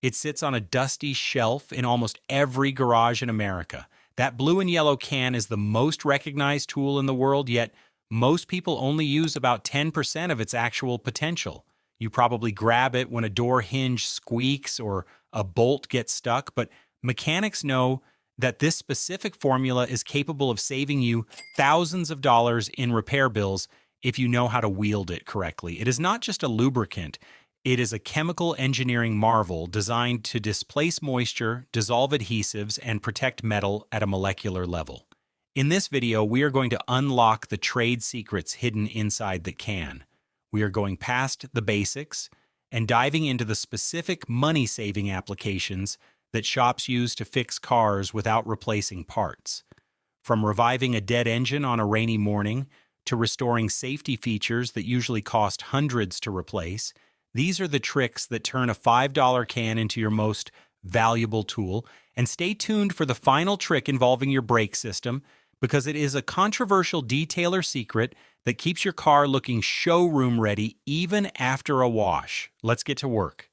It sits on a dusty shelf in almost every garage in America. That blue and yellow can is the most recognized tool in the world, yet most people only use about 10% of its actual potential. You probably grab it when a door hinge squeaks or a bolt gets stuck, but mechanics know that this specific formula is capable of saving you thousands of dollars in repair bills if you know how to wield it correctly. It is not just a lubricant, it is a chemical engineering marvel designed to displace moisture, dissolve adhesives, and protect metal at a molecular level. In this video, we are going to unlock the trade secrets hidden inside the can. We are going past the basics and diving into the specific money-saving applications that shops use to fix cars without replacing parts. From reviving a dead engine on a rainy morning to restoring safety features that usually cost hundreds to replace, these are the tricks that turn a $5 can into your most valuable tool. And stay tuned for the final trick involving your brake system, because it is a controversial detailer secret that keeps your car looking showroom ready even after a wash. Let's get to work.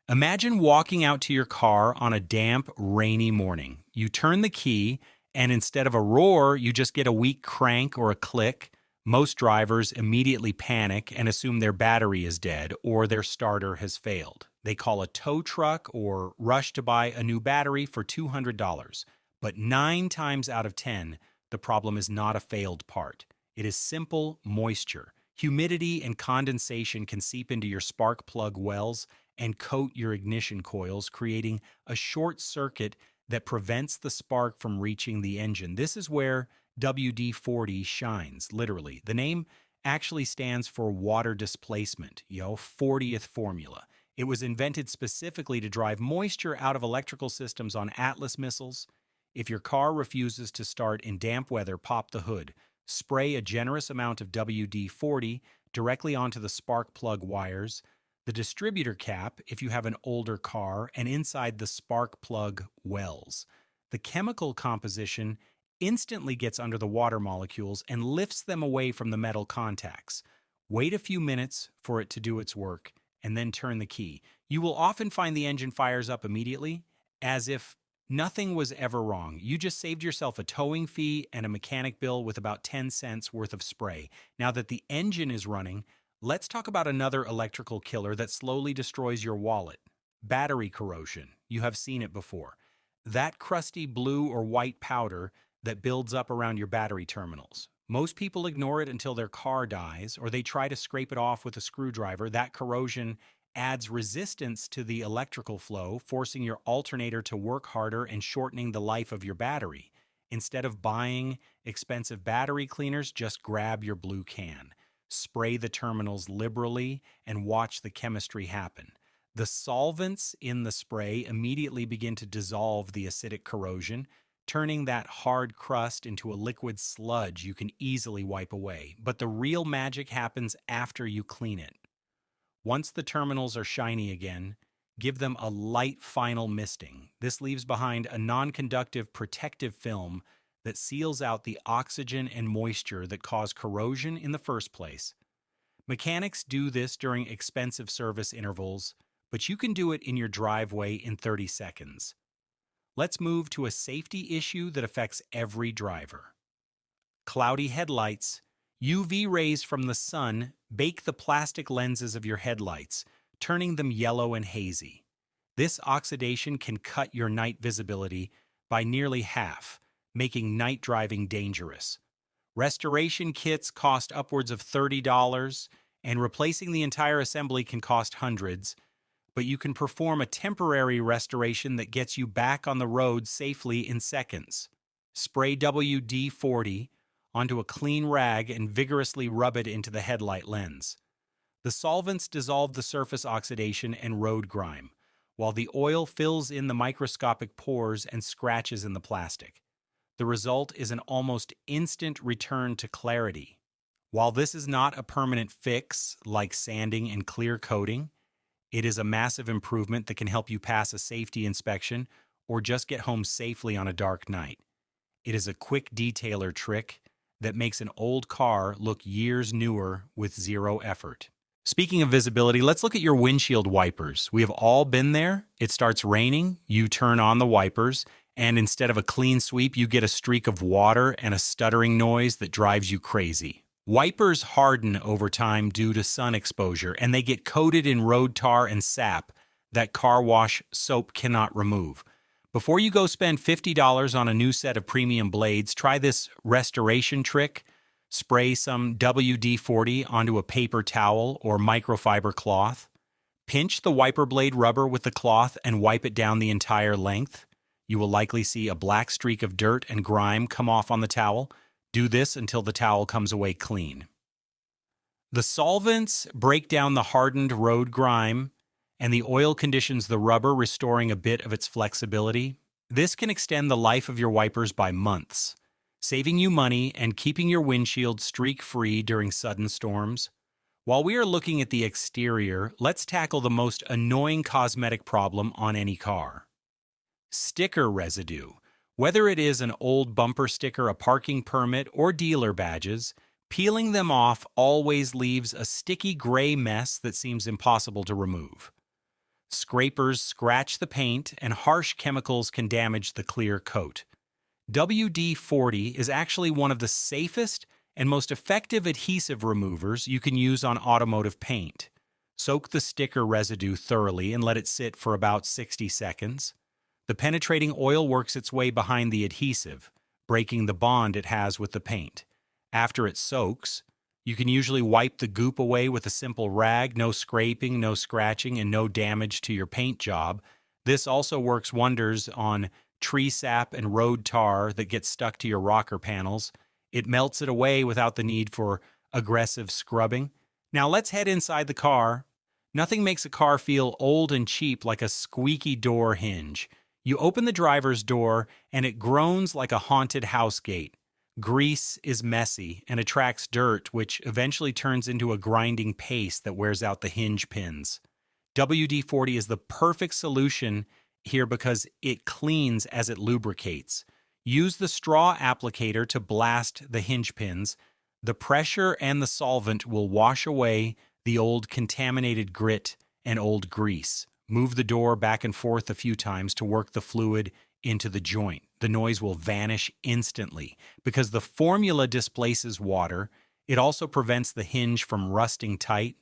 Imagine walking out to your car on a damp, rainy morning. You turn the key, and instead of a roar, you just get a weak crank or a click. Most drivers immediately panic and assume their battery is dead or their starter has failed. They call a tow truck or rush to buy a new battery for $200. But 9 times out of 10, the problem is not a failed part. It is simple moisture. Humidity and condensation can seep into your spark plug wells and coat your ignition coils, creating a short circuit that prevents the spark from reaching the engine. This is where WD-40 shines, literally. The name actually stands for water displacement, 40th formula. It was invented specifically to drive moisture out of electrical systems on Atlas missiles. If your car refuses to start in damp weather, pop the hood. Spray a generous amount of WD-40 directly onto the spark plug wires, the distributor cap if you have an older car, and inside the spark plug wells. The chemical composition instantly gets under the water molecules and lifts them away from the metal contacts. Wait a few minutes for it to do its work, and then turn the key. You will often find the engine fires up immediately, as if nothing was ever wrong. You just saved yourself a towing fee and a mechanic bill with about 10 cents worth of spray. Now that the engine is running, let's talk about another electrical killer that slowly destroys your wallet. Battery corrosion. You have seen it before. That crusty blue or white powder that builds up around your battery terminals. Most people ignore it until their car dies, or they try to scrape it off with a screwdriver. That corrosion adds resistance to the electrical flow, forcing your alternator to work harder and shortening the life of your battery. Instead of buying expensive battery cleaners, just grab your blue can. Spray the terminals liberally and watch the chemistry happen. The solvents in the spray immediately begin to dissolve the acidic corrosion, turning that hard crust into a liquid sludge you can easily wipe away. But the real magic happens after you clean it. Once the terminals are shiny again, give them a light final misting. This leaves behind a non-conductive protective film that seals out the oxygen and moisture that cause corrosion in the first place. Mechanics do this during expensive service intervals, but you can do it in your driveway in 30 seconds. Let's move to a safety issue that affects every driver. Cloudy headlights. UV rays from the sun bake the plastic lenses of your headlights, turning them yellow and hazy. This oxidation can cut your night visibility by nearly half, making night driving dangerous. Restoration kits cost upwards of $30, and replacing the entire assembly can cost hundreds, but you can perform a temporary restoration that gets you back on the road safely in seconds. Spray WD-40 onto a clean rag and vigorously rub it into the headlight lens. The solvents dissolve the surface oxidation and road grime, while the oil fills in the microscopic pores and scratches in the plastic. The result is an almost instant return to clarity. While this is not a permanent fix like sanding and clear coating, it is a massive improvement that can help you pass a safety inspection or just get home safely on a dark night. It is a quick detailer trick that makes an old car look years newer with zero effort. Speaking of visibility, let's look at your windshield wipers. We have all been there. It starts raining, you turn on the wipers, and instead of a clean sweep, you get a streak of water and a stuttering noise that drives you crazy. Wipers harden over time due to sun exposure, and they get coated in road tar and sap that car wash soap cannot remove. Before you go spend $50 on a new set of premium blades, try this restoration trick. Spray some WD-40 onto a paper towel or microfiber cloth. Pinch the wiper blade rubber with the cloth and wipe it down the entire length. You will likely see a black streak of dirt and grime come off on the towel. Do this until the towel comes away clean. The solvents break down the hardened road grime, and the oil conditions the rubber, restoring a bit of its flexibility. This can extend the life of your wipers by months, saving you money and keeping your windshield streak-free during sudden storms. While we are looking at the exterior, let's tackle the most annoying cosmetic problem on any car. Sticker residue. Whether it is an old bumper sticker, a parking permit, or dealer badges, peeling them off always leaves a sticky gray mess that seems impossible to remove. Scrapers scratch the paint, and harsh chemicals can damage the clear coat. WD-40 is actually one of the safest and most effective adhesive removers you can use on automotive paint. Soak the sticker residue thoroughly and let it sit for about 60 seconds. The penetrating oil works its way behind the adhesive, breaking the bond it has with the paint. After it soaks, you can usually wipe the goop away with a simple rag, no scraping, no scratching, and no damage to your paint job. This also works wonders on tree sap and road tar that gets stuck to your rocker panels. It melts it away without the need for aggressive scrubbing. Now let's head inside the car. Nothing makes a car feel old and cheap like a squeaky door hinge. You open the driver's door and it groans like a haunted house gate. Grease is messy and attracts dirt, which eventually turns into a grinding paste that wears out the hinge pins. WD-40 is the perfect solution here because it cleans as it lubricates. Use the straw applicator to blast the hinge pins. The pressure and the solvent will wash away the old contaminated grit and old grease. Move the door back and forth a few times to work the fluid into the joint. The noise will vanish instantly. Because the formula displaces water, it also prevents the hinge from rusting tight.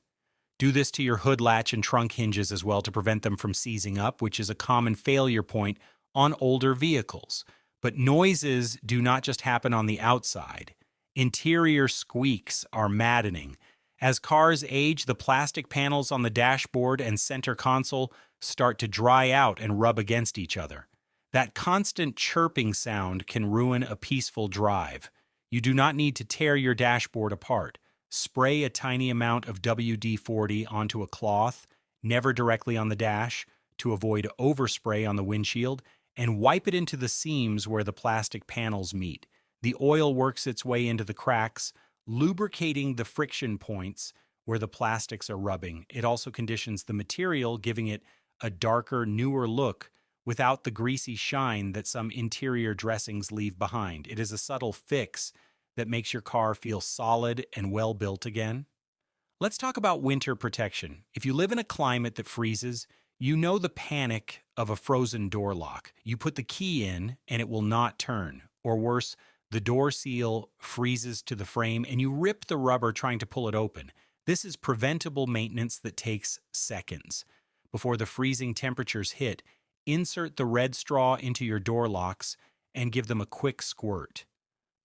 Do this to your hood latch and trunk hinges as well to prevent them from seizing up, which is a common failure point on older vehicles. But noises do not just happen on the outside. Interior squeaks are maddening. As cars age, the plastic panels on the dashboard and center console start to dry out and rub against each other. That constant chirping sound can ruin a peaceful drive. You do not need to tear your dashboard apart. Spray a tiny amount of WD-40 onto a cloth, never directly on the dash, to avoid overspray on the windshield, and wipe it into the seams where the plastic panels meet. The oil works its way into the cracks, lubricating the friction points where the plastics are rubbing. It also conditions the material, giving it a darker, newer look without the greasy shine that some interior dressings leave behind. It is a subtle fix that makes your car feel solid and well built again. Let's talk about winter protection. If you live in a climate that freezes, you know the panic of a frozen door lock. You put the key in and it will not turn. Or worse, the door seal freezes to the frame and you rip the rubber trying to pull it open. This is preventable maintenance that takes seconds. Before the freezing temperatures hit, insert the red straw into your door locks and give them a quick squirt.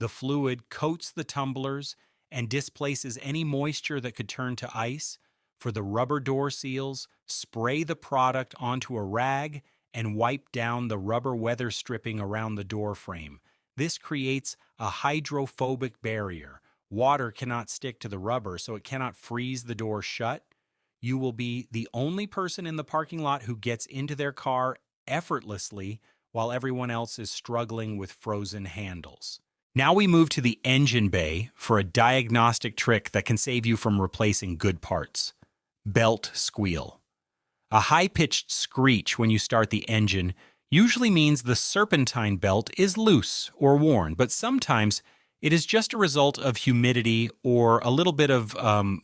The fluid coats the tumblers and displaces any moisture that could turn to ice. For the rubber door seals, spray the product onto a rag and wipe down the rubber weather stripping around the door frame. This creates a hydrophobic barrier. Water cannot stick to the rubber, so it cannot freeze the door shut. You will be the only person in the parking lot who gets into their car effortlessly while everyone else is struggling with frozen handles. Now we move to the engine bay for a diagnostic trick that can save you from replacing good parts. Belt squeal. A high-pitched screech when you start the engine usually means the serpentine belt is loose or worn, but sometimes It is just a result of humidity or a little bit of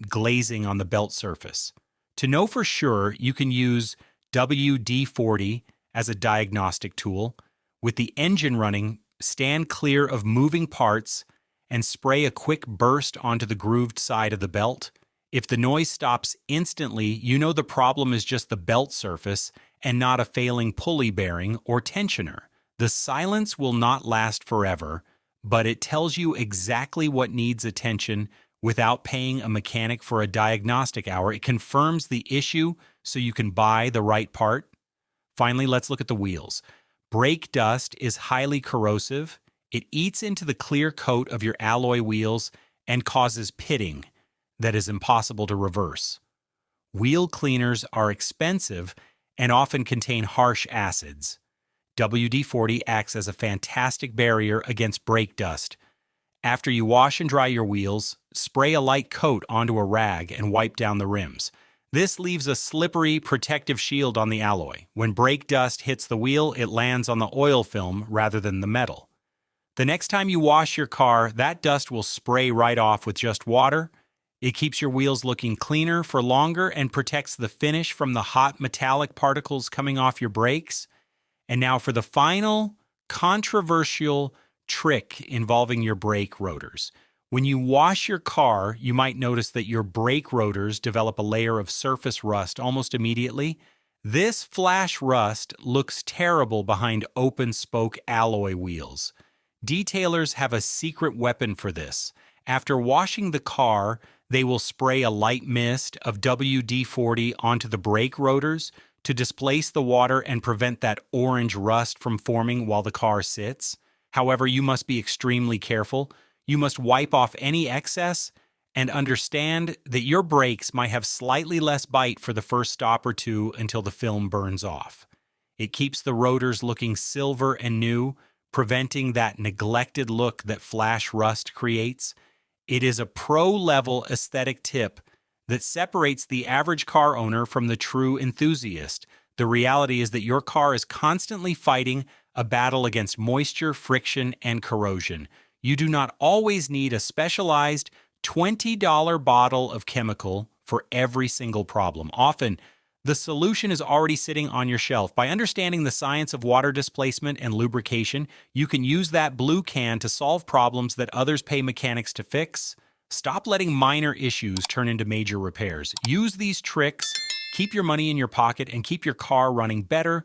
glazing on the belt surface. To know for sure, you can use WD-40 as a diagnostic tool. With the engine running, stand clear of moving parts and spray a quick burst onto the grooved side of the belt. If the noise stops instantly, you know the problem is just the belt surface and not a failing pulley bearing or tensioner. The silence will not last forever, but it tells you exactly what needs attention without paying a mechanic for a diagnostic hour. It confirms the issue so you can buy the right part. Finally, let's look at the wheels. Brake dust is highly corrosive. It eats into the clear coat of your alloy wheels and causes pitting that is impossible to reverse. Wheel cleaners are expensive and often contain harsh acids. WD-40 acts as a fantastic barrier against brake dust. After you wash and dry your wheels, spray a light coat onto a rag and wipe down the rims. This leaves a slippery, protective shield on the alloy. When brake dust hits the wheel, it lands on the oil film rather than the metal. The next time you wash your car, that dust will spray right off with just water. It keeps your wheels looking cleaner for longer and protects the finish from the hot metallic particles coming off your brakes. And now for the final controversial trick involving your brake rotors. When you wash your car, you might notice that your brake rotors develop a layer of surface rust almost immediately. This flash rust looks terrible behind open spoke alloy wheels. Detailers have a secret weapon for this. After washing the car, they will spray a light mist of WD-40 onto the brake rotors to displace the water and prevent that orange rust from forming while the car sits. However, you must be extremely careful. You must wipe off any excess and understand that your brakes might have slightly less bite for the first stop or two until the film burns off. It keeps the rotors looking silver and new, preventing that neglected look that flash rust creates. It is a pro-level aesthetic tip that separates the average car owner from the true enthusiast. The reality is that your car is constantly fighting a battle against moisture, friction, and corrosion. You do not always need a specialized $20 bottle of chemical for every single problem. Often, the solution is already sitting on your shelf. By understanding the science of water displacement and lubrication, you can use that blue can to solve problems that others pay mechanics to fix. Stop letting minor issues turn into major repairs. Use these tricks, keep your money in your pocket, and keep your car running better,